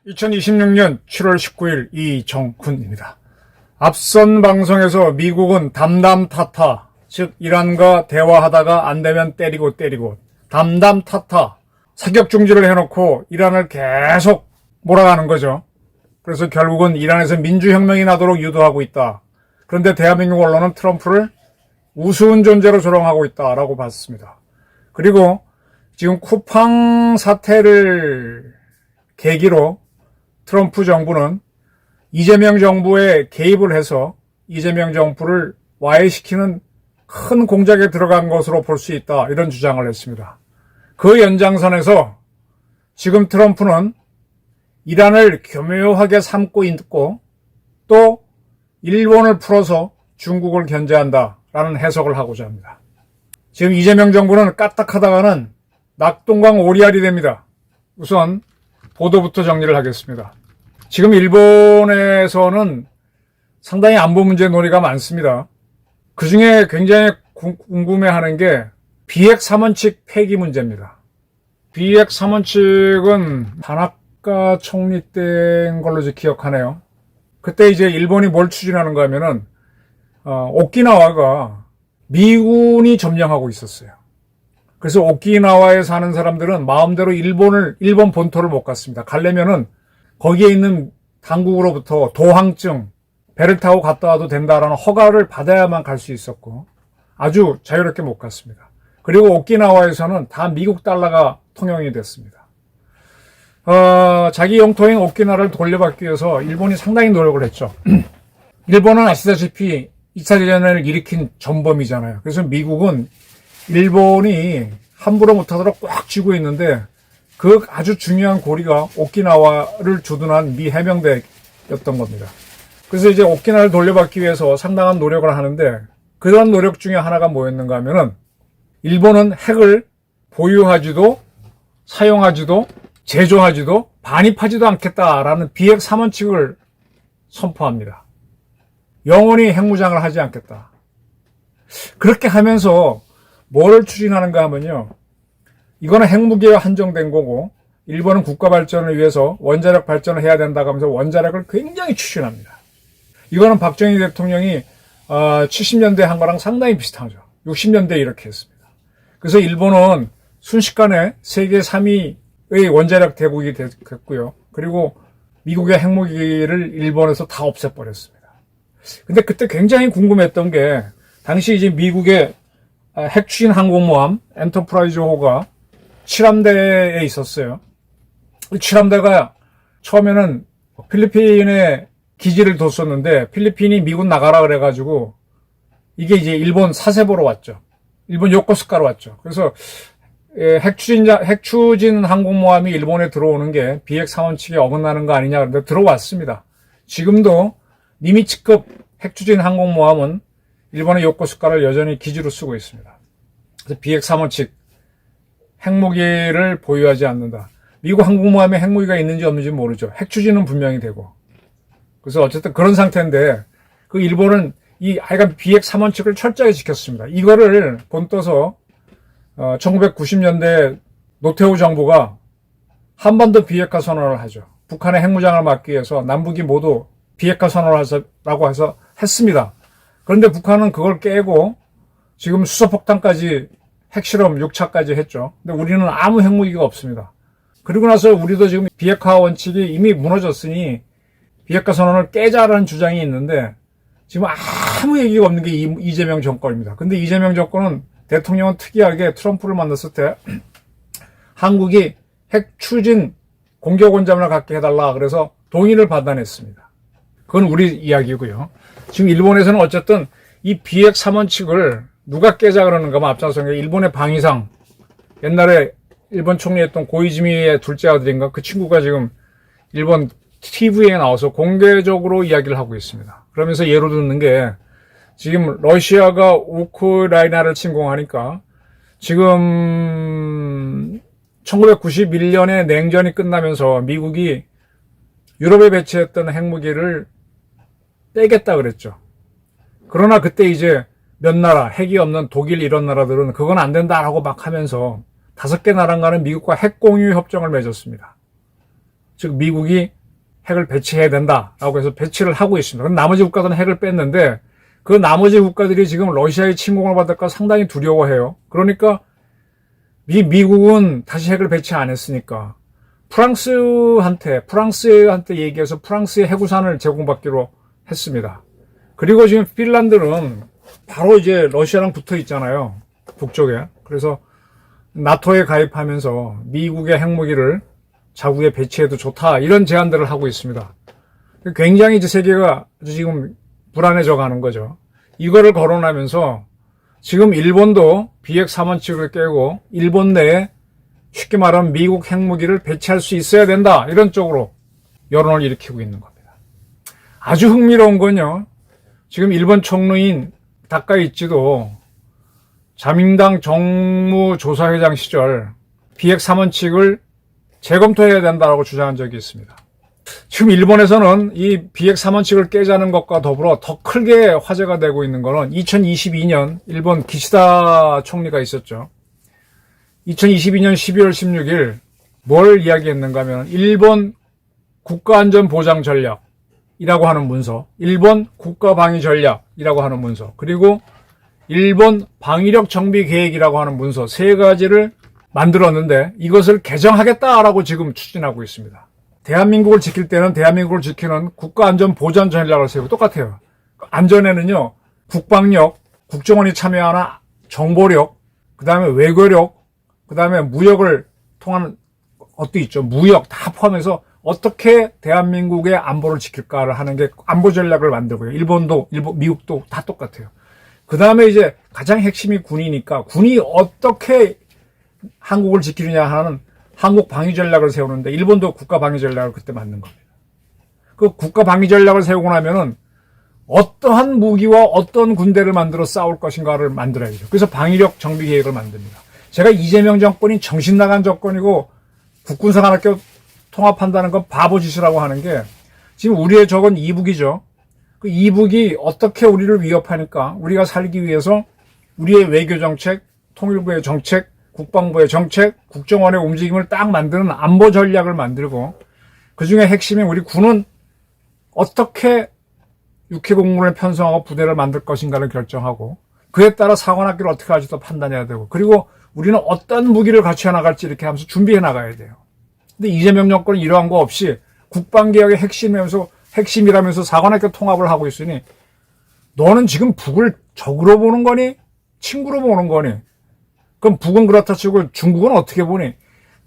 (2026년 7월 19일) 이정훈입니다. 앞선 방송에서 미국은 담담타타, 즉 이란과 대화하다가 안되면 때리고 담담타타 사격 중지를 해놓고 이란을 계속 몰아가는 거죠. 그래서 결국은 이란에서 민주혁명이 나도록 유도하고 있다. 그런데 대한민국 언론은 트럼프를 우스운 존재로 조롱하고 있다라고 봤습니다. 그리고 지금 쿠팡 사태를 계기로 트럼프 정부는 이재명 정부에 개입을 해서 이재명 정부를 와해시키는 큰 공작에 들어간 것으로 볼 수 있다, 이런 주장을 했습니다. 그 연장선에서 지금 트럼프는 이란을 교묘하게 삼고 있고 또 일본을 풀어서 중국을 견제한다라는 해석을 하고자 합니다. 지금 이재명 정부는 까딱하다가는 낙동강 오리알이 됩니다. 우선 보도부터 정리를 하겠습니다. 지금 일본에서는 상당히 안보 문제 논의가 많습니다. 그 중에 굉장히 궁금해하는 게 비핵 3원칙 폐기 문제입니다. 비핵 3원칙은 다나카 총리 때인 걸로 기억하네요. 그때 이제 일본이 뭘 추진하는가 하면은 오키나와가 미군이 점령하고 있었어요. 그래서 오키나와에 사는 사람들은 마음대로 일본 본토를 못 갔습니다. 가려면은 거기에 있는 당국으로부터 도항증, 배를 타고 갔다 와도 된다라는 허가를 받아야만 갈 수 있었고 아주 자유롭게 못 갔습니다. 그리고 오키나와에서는 다 미국 달러가 통용이 됐습니다. 자기 영토인 오키나와를 돌려받기 위해서 일본이 상당히 노력을 했죠. 일본은 아시다시피 2차 대전을 일으킨 전범이잖아요. 그래서 미국은 일본이 함부로 못하도록 꽉 쥐고 있는데 그 아주 중요한 고리가 오키나와를 주둔한 미 해병대였던 겁니다. 그래서 이제 오키나와를 돌려받기 위해서 상당한 노력을 하는데 그런 노력 중에 하나가 뭐였는가 하면은 일본은 핵을 보유하지도 사용하지도 제조하지도 반입하지도 않겠다라는 비핵 3원칙을 선포합니다. 영원히 핵무장을 하지 않겠다. 그렇게 하면서 뭐를 추진하는가 하면요. 이거는 핵무기에 한정된 거고 일본은 국가 발전을 위해서 원자력 발전을 해야 된다고 하면서 원자력을 굉장히 추진합니다. 이거는 박정희 대통령이 70년대 한 거랑 상당히 비슷하죠. 60년대에 이렇게 했습니다. 그래서 일본은 순식간에 세계 3위의 원자력 대국이 됐고요. 그리고 미국의 핵무기를 일본에서 다 없애버렸습니다. 근데 그때 굉장히 궁금했던 게 당시 이제 미국의 핵추진 항공모함 엔터프라이즈호가 7함대에 있었어요. 7함대가 처음에는 필리핀에 기지를 뒀었는데 필리핀이 미군 나가라 그래가지고 이게 이제 일본 사세보로 왔죠. 일본 요코스카로 왔죠. 그래서 핵추진 항공모함이 일본에 들어오는 게 비핵 3원칙에 어긋나는 거 아니냐 그런데 들어왔습니다. 지금도 니미츠급 핵추진 항공모함은 일본의 요코스카를 여전히 기지로 쓰고 있습니다. 그래서 비핵 3원칙 핵무기를 보유하지 않는다. 미국 항공모함에 핵무기가 있는지 없는지 모르죠. 핵추진은 분명히 되고. 그래서 어쨌든 그런 상태인데 그 일본은 이 하여간 비핵 3원칙을 철저하게 지켰습니다. 이거를 본떠서 1990년대 노태우 정부가 한반도 비핵화 선언을 하죠. 북한의 핵무장을 막기 위해서 남북이 모두 비핵화 선언을 하라고 해서 했습니다. 그런데 북한은 그걸 깨고 지금 수소폭탄까지 핵실험 6차까지 했죠. 근데 우리는 아무 핵무기가 없습니다. 그리고 나서 우리도 지금 비핵화 원칙이 이미 무너졌으니 비핵화 선언을 깨자라는 주장이 있는데 지금 아무 얘기가 없는 게 이재명 정권입니다. 근데 이재명 정권은 대통령은 특이하게 트럼프를 만났을 때 한국이 핵 추진 공격 원잠을 갖게 해달라 그래서 동의를 받아냈습니다. 그건 우리 이야기고요. 지금 일본에서는 어쨌든 이 비핵 3원칙을 누가 깨자 그러는가 하면 앞서서 일본의 방위상 옛날에 일본 총리했던 고이즈미의 둘째 아들인가 그 친구가 지금 일본 TV에 나와서 공개적으로 이야기를 하고 있습니다. 그러면서 예로 듣는 게 지금 러시아가 우크라이나를 침공하니까 지금 1991년에 냉전이 끝나면서 미국이 유럽에 배치했던 핵무기를 떼겠다 그랬죠. 그러나 그때 이제 몇 나라, 핵이 없는 독일 이런 나라들은 그건 안 된다라고 막 하면서 5개 나라가는 미국과 핵 공유 협정을 맺었습니다. 즉 미국이 핵을 배치해야 된다라고 해서 배치를 하고 있습니다. 그럼 나머지 국가들은 핵을 뺐는데 그 나머지 국가들이 지금 러시아의 침공을 받을까 상당히 두려워해요. 그러니까 미국은 다시 핵을 배치 안 했으니까 프랑스한테 얘기해서 프랑스의 해구산을 제공받기로 했습니다. 그리고 지금 핀란드는 바로 이제 러시아랑 붙어 있잖아요. 북쪽에. 그래서 나토에 가입하면서 미국의 핵무기를 자국에 배치해도 좋다. 이런 제안들을 하고 있습니다. 굉장히 이제 세계가 지금 불안해져 가는 거죠. 이거를 거론하면서 지금 일본도 비핵 3원칙을 깨고 일본 내에 쉽게 말하면 미국 핵무기를 배치할 수 있어야 된다. 이런 쪽으로 여론을 일으키고 있는 겁니다. 아주 흥미로운 건요. 지금 일본 총리인 다카이치도 자민당 정무조사회장 시절 비핵 3원칙을 재검토해야 된다고 주장한 적이 있습니다. 지금 일본에서는 이 비핵 3원칙을 깨자는 것과 더불어 더 크게 화제가 되고 있는 것은 2022년 일본 기시다 총리가 있었죠. 2022년 12월 16일 뭘 이야기했는가 하면 일본 국가안전보장전략이라고 하는 문서, 일본 국가방위전략이라고 하는 문서, 그리고 일본 방위력 정비계획이라고 하는 문서 3가지를 만들었는데 이것을 개정하겠다라고 지금 추진하고 있습니다. 대한민국을 지킬 때는 대한민국을 지키는 국가안전보장 전략을 세우고 똑같아요. 안전에는요, 국방력, 국정원이 참여하는 정보력, 그 다음에 외교력, 그 다음에 무역을 통한 것도 있죠. 무역 다 포함해서 어떻게 대한민국의 안보를 지킬까를 하는 게 안보 전략을 만들고요. 일본도, 미국도 다 똑같아요. 그 다음에 이제 가장 핵심이 군이니까 군이 어떻게 한국을 지키느냐 하는 한국 방위 전략을 세우는데 일본도 국가 방위 전략을 그때 만든 겁니다. 그 국가 방위 전략을 세우고 나면은 어떠한 무기와 어떤 군대를 만들어 싸울 것인가를 만들어야죠. 그래서 방위력 정비 계획을 만듭니다. 제가 이재명 정권이 정신 나간 정권이고 국군사관학교 통합한다는 건 바보짓이라고 하는 게 지금 우리의 적은 이북이죠. 그 이북이 어떻게 우리를 위협하니까 우리가 살기 위해서 우리의 외교정책, 통일부의 정책, 국방부의 정책, 국정원의 움직임을 딱 만드는 안보 전략을 만들고 그중에 핵심이 우리 군은 어떻게 육해공군을 편성하고 부대를 만들 것인가를 결정하고 그에 따라 사관학교를 어떻게 할지도 판단해야 되고 그리고 우리는 어떤 무기를 갖춰 나갈지 이렇게 하면서 준비해 나가야 돼요. 근데 이재명 정권은 이러한 거 없이 국방개혁의 핵심이라면서 사관학교 통합을 하고 있으니 너는 지금 북을 적으로 보는 거니? 친구로 보는 거니? 그럼 북은 그렇다 치고 중국은 어떻게 보니?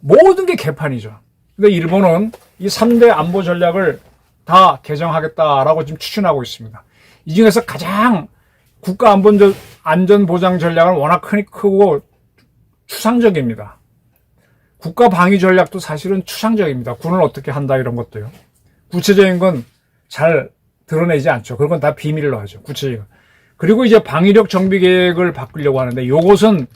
모든 게 개판이죠. 근데 일본은 이 3대 안보 전략을 다 개정하겠다라고 지금 추진하고 있습니다. 이 중에서 가장 국가 안전보장 전략은 워낙 크고 추상적입니다. 국가 방위 전략도 사실은 추상적입니다. 군을 어떻게 한다 이런 것도요. 구체적인 건 잘 드러내지 않죠. 그런 건 다 비밀로 하죠. 구체적인 건. 그리고 이제 방위력 정비 계획을 바꾸려고 하는데 요것은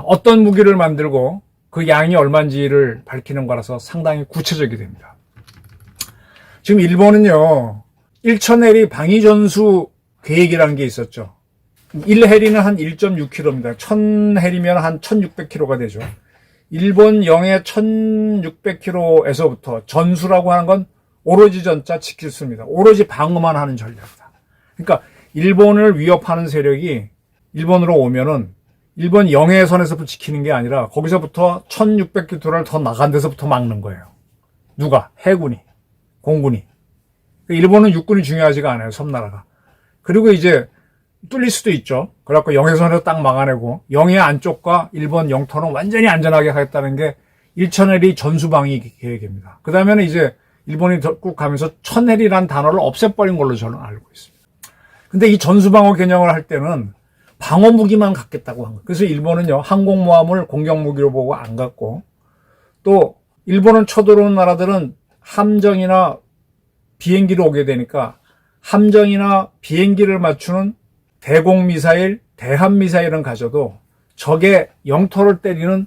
어떤 무기를 만들고 그 양이 얼마인지를 밝히는 거라서 상당히 구체적이 됩니다. 지금 일본은요. 1000해리 방위전수 계획이라는 게 있었죠. 1해리는 한 1.6km입니다. 1000해리면 한 1600km가 되죠. 일본 영해 1600km에서부터 전수라고 하는 건 오로지 전자 지킬수입니다. 오로지 방어만 하는 전략이다. 그러니까 일본을 위협하는 세력이 일본으로 오면은 일본 영해선에서부터 지키는 게 아니라 거기서부터 1600km를 더 나간 데서부터 막는 거예요. 누가? 해군이, 공군이. 일본은 육군이 중요하지가 않아요. 섬나라가. 그리고 이제 뚫릴 수도 있죠. 그래갖고 영해선에서 딱 막아내고 영해 안쪽과 일본 영토는 완전히 안전하게 하겠다는 게 1000해리 전수방위 계획입니다. 그 다음에는 이제 일본이 꾹 가면서 1000해리라는 단어를 없애버린 걸로 저는 알고 있습니다. 근데 이 전수방어 개념을 할 때는 방어 무기만 갖겠다고 한 거예요. 그래서 일본은요, 항공모함을 공격무기로 보고 안 갖고 또 일본은 쳐들어오는 나라들은 함정이나 비행기로 오게 되니까 함정이나 비행기를 맞추는 대공미사일, 대함미사일은 가져도 적의 영토를 때리는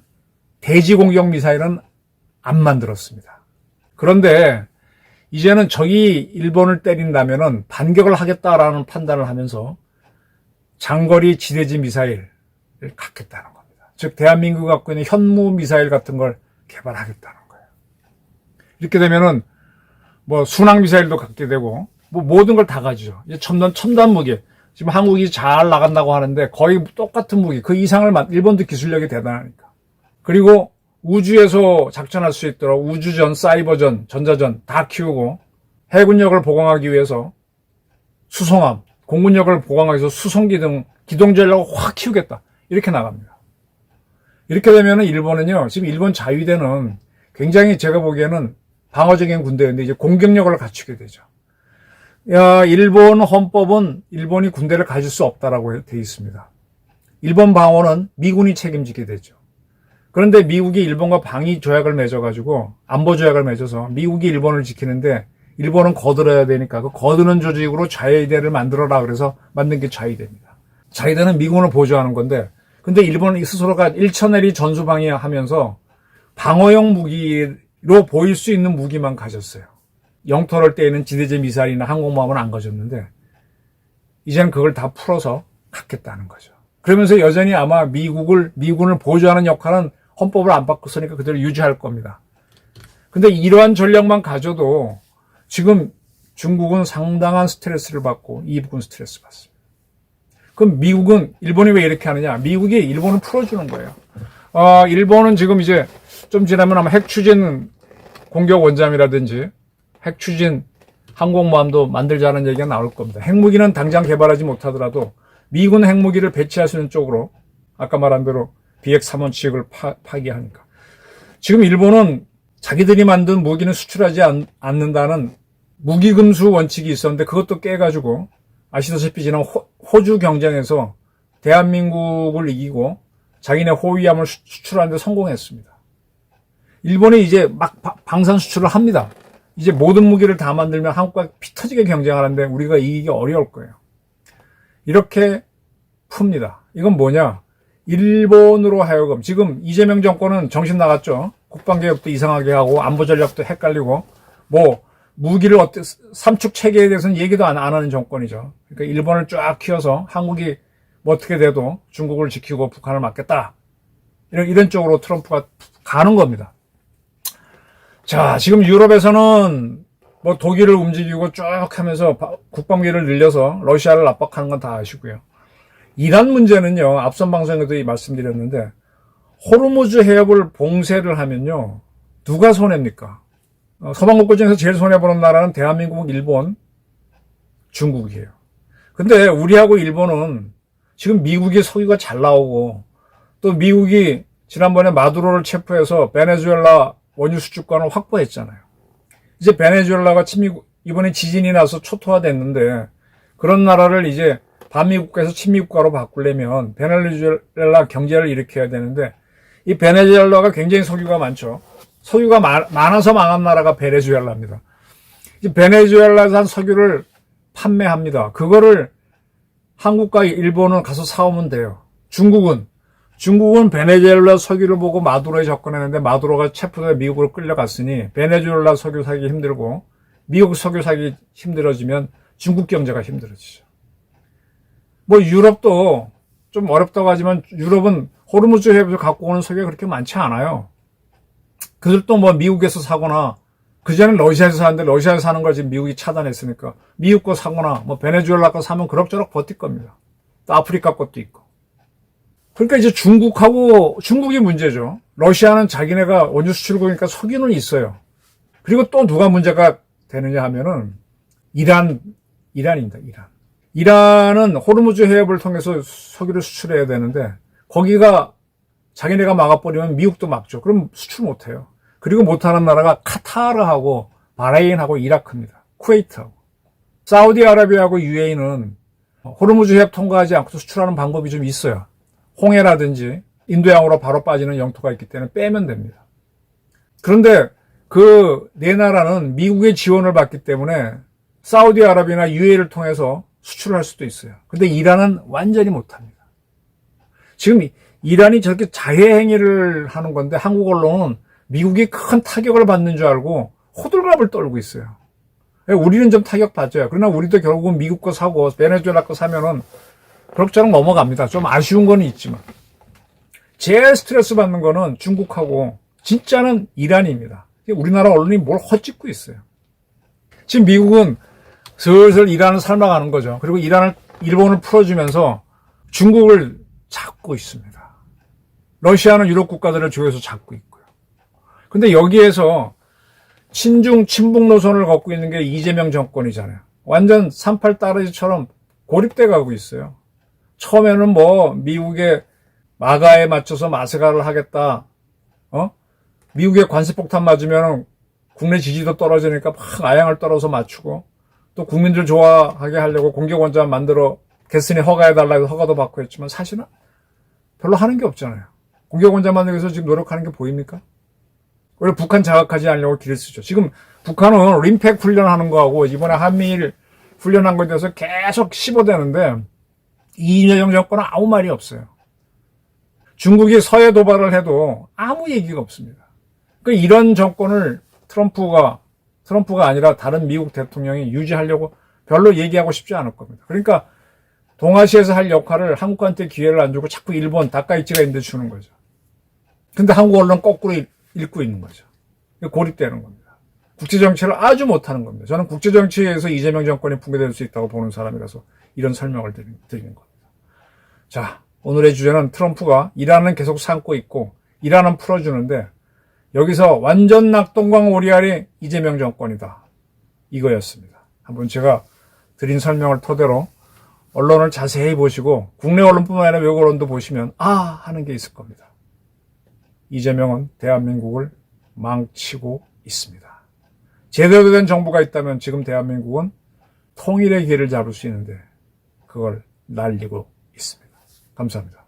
대지공격 미사일은 안 만들었습니다. 그런데 이제는 적이 일본을 때린다면은 반격을 하겠다라는 판단을 하면서 장거리 지대지 미사일을 갖겠다는 겁니다. 즉 대한민국이 갖고 있는 현무 미사일 같은 걸 개발하겠다는 거예요. 이렇게 되면은 뭐 순항 미사일도 갖게 되고 뭐 모든 걸 다 가지죠. 이제 첨단 무기. 지금 한국이 잘 나간다고 하는데 거의 똑같은 무기, 그 이상을 일본도 기술력이 대단하니까. 그리고 우주에서 작전할 수 있도록 우주전, 사이버전, 전자전 다 키우고 해군력을 보강하기 위해서 수송함, 공군력을 보강하기 위해서 수송기 등 기동전력을 확 키우겠다. 이렇게 나갑니다. 이렇게 되면은 일본은요, 지금 일본 자위대는 굉장히 제가 보기에는 방어적인 군대인데 이제 공격력을 갖추게 되죠. 일본 헌법은 일본이 군대를 가질 수 없다라고 되어 있습니다. 일본 방어는 미군이 책임지게 되죠. 그런데 미국이 일본과 방위 조약을 맺어가지고 안보 조약을 맺어서 미국이 일본을 지키는데 일본은 거들어야 되니까 그 거드는 조직으로 자위대를 만들어라 그래서 만든 게 자위대입니다. 자위대는 미군을 보조하는 건데 근데 일본은 스스로가 일천해리 전수방위하면서 방어용 무기로 보일 수 있는 무기만 가졌어요. 영토를 떼이는 지대지 미사일이나 항공모함은 안 가졌는데 이제는 그걸 다 풀어서 갖겠다는 거죠. 그러면서 여전히 아마 미군을 보조하는 역할은 헌법을 안 바꿨으니까 그대로 유지할 겁니다. 근데 이러한 전략만 가져도 지금 중국은 상당한 스트레스를 받고 이북은 스트레스 받습니다. 그럼 일본이 왜 이렇게 하느냐? 미국이 일본을 풀어주는 거예요. 일본은 지금 이제 좀 지나면 아마 핵추진 공격 원잠이라든지 핵추진 항공모함도 만들자는 얘기가 나올 겁니다. 핵무기는 당장 개발하지 못하더라도 미군 핵무기를 배치할 수 있는 쪽으로 아까 말한 대로 비핵3원칙을 파기하니까. 지금 일본은 자기들이 만든 무기는 수출하지 않는다는 무기금수 원칙이 있었는데 그것도 깨가지고 아시다시피 지난 호주 경쟁에서 대한민국을 이기고 자기네 호위함을 수출하는 데 성공했습니다. 일본이 이제 막 방산 수출을 합니다. 이제 모든 무기를 다 만들면 한국과 피 터지게 경쟁하는데 우리가 이기기 어려울 거예요. 이렇게 풉니다. 이건 뭐냐? 일본으로 하여금 지금 이재명 정권은 정신 나갔죠. 국방개혁도 이상하게 하고 안보 전략도 헷갈리고 뭐 무기를 삼축 체계에 대해서는 얘기도 안 하는 정권이죠. 그러니까 일본을 쫙 키워서 한국이 뭐 어떻게 돼도 중국을 지키고 북한을 막겠다. 이런 쪽으로 트럼프가 가는 겁니다. 자, 지금 유럽에서는 뭐 독일을 움직이고 쭉 하면서 국방비를 늘려서 러시아를 압박하는 건 다 아시고요. 이란 문제는요, 앞선 방송에도 말씀드렸는데, 호르무즈 해협을 봉쇄를 하면요, 누가 손해입니까? 서방국가 중에서 제일 손해보는 나라는 대한민국, 일본, 중국이에요. 근데 우리하고 일본은 지금 미국의 석유가 잘 나오고, 또 미국이 지난번에 마두로를 체포해서 베네수엘라 원유 수출권을 확보했잖아요. 이제 베네수엘라가 이번에 지진이 나서 초토화됐는데, 그런 나라를 이제 반미국가에서 친미국가로 바꾸려면 베네수엘라 경제를 일으켜야 되는데 이 베네수엘라가 굉장히 석유가 많죠. 석유가 많아서 망한 나라가 베네수엘라입니다. 이 베네수엘라에서 한 석유를 판매합니다. 그거를 한국과 일본은 가서 사오면 돼요. 중국은 베네수엘라 석유를 보고 마두로에 접근했는데 마두로가 체포돼 미국으로 끌려갔으니 베네수엘라 석유 사기 힘들고 미국 석유 사기 힘들어지면 중국 경제가 힘들어지죠. 뭐 유럽도 좀 어렵다고 하지만 유럽은 호르무즈 해협에서 갖고 오는 석유가 그렇게 많지 않아요. 그들도 뭐 미국에서 사거나 그전에는 러시아에서 사는데 러시아에서 사는 걸 지금 미국이 차단했으니까 미국 거 사거나 뭐 베네수엘라 거 사면 그럭저럭 버틸 겁니다. 또 아프리카 것도 있고. 그러니까 이제 중국이 문제죠. 러시아는 자기네가 원유 수출국이니까 석유는 있어요. 그리고 또 누가 문제가 되느냐 하면은 이란입니다. 이란은 호르무즈 해협을 통해서 석유를 수출해야 되는데 거기가 자기네가 막아버리면 미국도 막죠. 그럼 수출 못해요. 그리고 못하는 나라가 카타르하고 바레인하고 이라크입니다. 쿠웨이트하고. 사우디아라비아하고 UAE는 호르무즈 해협 통과하지 않고 수출하는 방법이 좀 있어요. 홍해라든지 인도양으로 바로 빠지는 영토가 있기 때문에 빼면 됩니다. 그런데 그 네 나라는 미국의 지원을 받기 때문에 사우디아라비아나 UAE를 통해서 수출을 할 수도 있어요. 근데 이란은 완전히 못합니다. 지금 이란이 저렇게 자해 행위를 하는 건데 한국 언론은 미국이 큰 타격을 받는 줄 알고 호들갑을 떨고 있어요. 우리는 좀 타격받죠. 그러나 우리도 결국은 미국 거 사고 베네수엘라 거 사면은 그럭저럭 넘어갑니다. 좀 아쉬운 건 있지만. 제일 스트레스 받는 거는 중국하고 진짜는 이란입니다. 우리나라 언론이 뭘 헛짓고 있어요. 지금 미국은 슬슬 이란을 삶아가는 거죠. 그리고 일본을 풀어주면서 중국을 잡고 있습니다. 러시아는 유럽 국가들을 조여서 잡고 있고요. 근데 여기에서 친중, 친북 노선을 걷고 있는 게 이재명 정권이잖아요. 완전 38 따르지처럼 고립돼 가고 있어요. 처음에는 뭐 미국의 마가에 맞춰서 마스가를 하겠다. 미국의 관세폭탄 맞으면 국내 지지도 떨어지니까 막 아양을 떨어서 맞추고 또 국민들 좋아하게 하려고 공격원자 만들어 개슨이 허가해달라고 허가도 받고 했지만 사실은 별로 하는 게 없잖아요. 공격원자 만들기 위해서 지금 노력하는 게 보입니까? 오히려 북한 자극하지 않으려고 길을 쓰죠. 지금 북한은 림팩 훈련하는 거하고 이번에 한미일 훈련한 거에 대해서 계속 씹어대는데 이재명 정권은 아무 말이 없어요. 중국이 서해 도발을 해도 아무 얘기가 없습니다. 그러니까 이런 정권을 트럼프가 아니라 다른 미국 대통령이 유지하려고 별로 얘기하고 싶지 않을 겁니다. 그러니까 동아시아에서 할 역할을 한국한테 기회를 안 주고 자꾸 일본 다카이치가 있는데 주는 거죠. 근데 한국 언론 거꾸로 읽고 있는 거죠. 고립되는 겁니다. 국제정치를 아주 못하는 겁니다. 저는 국제정치에서 이재명 정권이 붕괴될 수 있다고 보는 사람이라서 이런 설명을 드리는 겁니다. 자, 오늘의 주제는 트럼프가 이란은 계속 삼고 있고 이란은 풀어주는데 여기서 완전 낙동강 오리알이 이재명 정권이다. 이거였습니다. 한번 제가 드린 설명을 토대로 언론을 자세히 보시고 국내 언론뿐만 아니라 외국 언론도 보시면 하는 게 있을 겁니다. 이재명은 대한민국을 망치고 있습니다. 제대로 된 정부가 있다면 지금 대한민국은 통일의 길을 잡을 수 있는데 그걸 날리고 있습니다. 감사합니다.